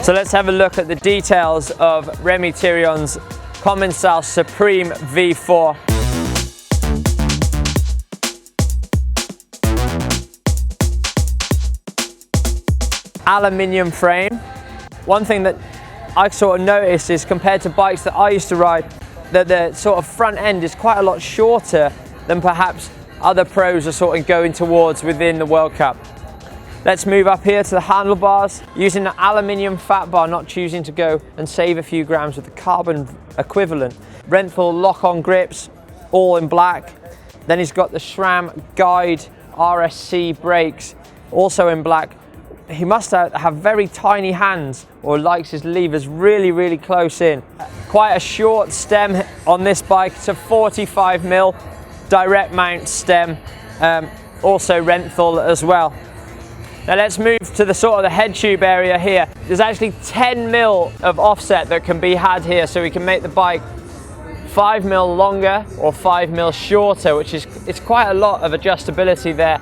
So let's have a look at the details of Remi Thirion's Commencal Supreme V4. Aluminium frame. One thing that I sort of noticed is, compared to bikes that I used to ride, that the sort of front end is quite a lot shorter than perhaps other pros are sort of going towards within the World Cup. Let's move up here to the handlebars. Using the aluminium fat bar, not choosing to go and save a few grams with the carbon equivalent. Renthal lock-on grips, all in black. Then he's got the SRAM Guide RSC brakes, also in black. He must have very tiny hands, or likes his levers really, really close in. Quite a short stem on this bike. It's a 45mm direct mount stem, also Renthal as well. Now let's move to the sort of the head tube area here. There's actually 10mm of offset that can be had here, so we can make the bike 5mm longer or 5mm shorter, which is, it's quite a lot of adjustability there.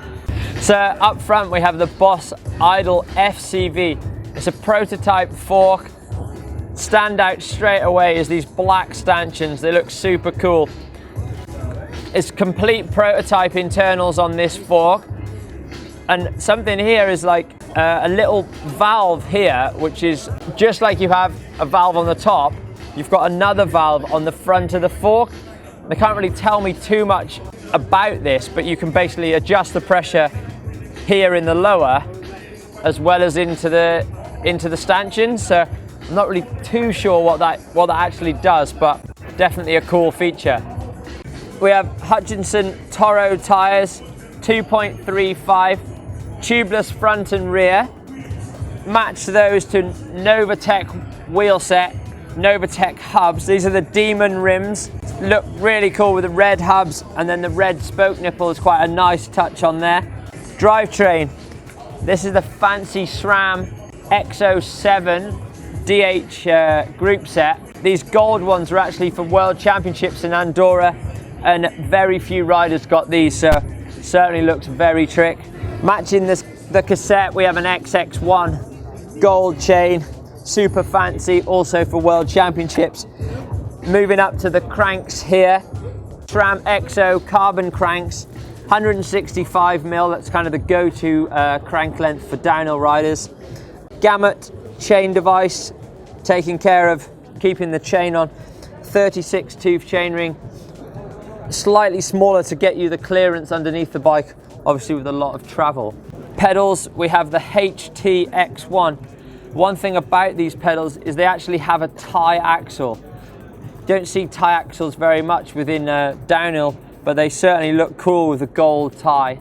So up front we have the Boss Idol FCV. It's a prototype fork. Stand out straight away is these black stanchions. They look super cool. It's complete prototype internals on this fork. And something here is like a little valve here, which is just like you have a valve on the top, you've got another valve on the front of the fork. They can't really tell me too much about this, but you can basically adjust the pressure here in the lower as well as into the stanchions. So I'm not really too sure what that actually does, but definitely a cool feature. We have Hutchinson Toro tires, 2.35, tubeless front and rear. Match those to Novatec wheel set, Novatec hubs. These are the Demon rims. Look really cool with the red hubs, and then the red spoke nipple is quite a nice touch on there. Drivetrain. This is the fancy SRAM XO7 DH group set. These gold ones are actually for World Championships in Andorra, and very few riders got these, so certainly looks very trick. Matching the cassette, we have an XX1 gold chain, super fancy, also for World Championships. Moving up to the cranks here, SRAM XO carbon cranks, 165mm, that's kind of the go-to crank length for downhill riders. Gamut chain device, taking care of keeping the chain on, 36 tooth chainring, slightly smaller to get you the clearance underneath the bike, obviously with a lot of travel. Pedals, we have the HTX1. One thing about these pedals is they actually have a tie axle. Don't see tie axles very much within downhill, but they certainly look cool with a gold tie.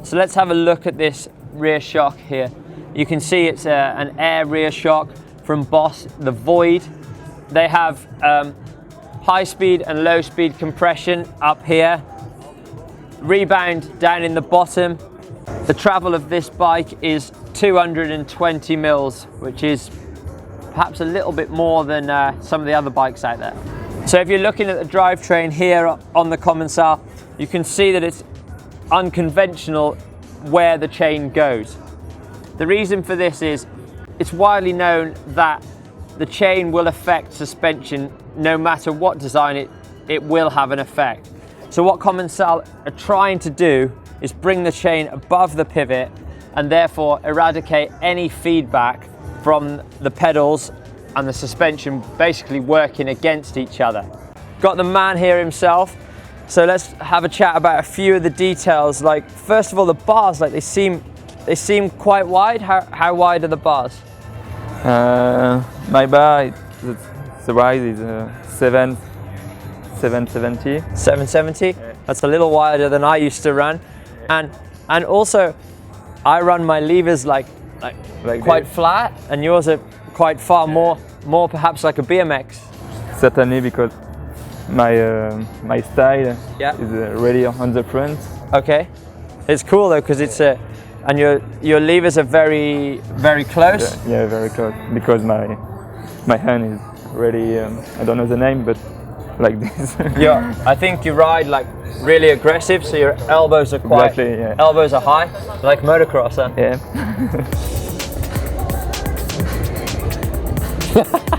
So let's have a look at this rear shock here. You can see it's an air rear shock from Boss, the Void. They have high speed and low speed compression up here, rebound down in the bottom. The travel of this bike is 220 mils, which is perhaps a little bit more than some of the other bikes out there. So if you're looking at the drivetrain here on the Commencal, you can see that it's unconventional where the chain goes. The reason for this is it's widely known that the chain will affect suspension. No matter what design, it will have an effect. So what Commencal are trying to do is bring the chain above the pivot and therefore eradicate any feedback from the pedals and the suspension basically working against each other. Got the man here himself, so let's have a chat about a few of the details. Like, first of all, the bars, like they seem quite wide. How wide are the bars? My bar, the rise is 770. 770? Yeah. That's a little wider than I used to run. And also, I run my levers like quite this. Flat, and yours are quite far more perhaps like a BMX. Certainly, because my style is really on the front. Okay, it's cool though because it's and your levers are very close. Yeah, very close, because my hand is really I don't know the name, but like this. Yeah, I think you ride like really aggressive, so your elbows are quite elbows are high, like motocross, huh? Yeah. 18.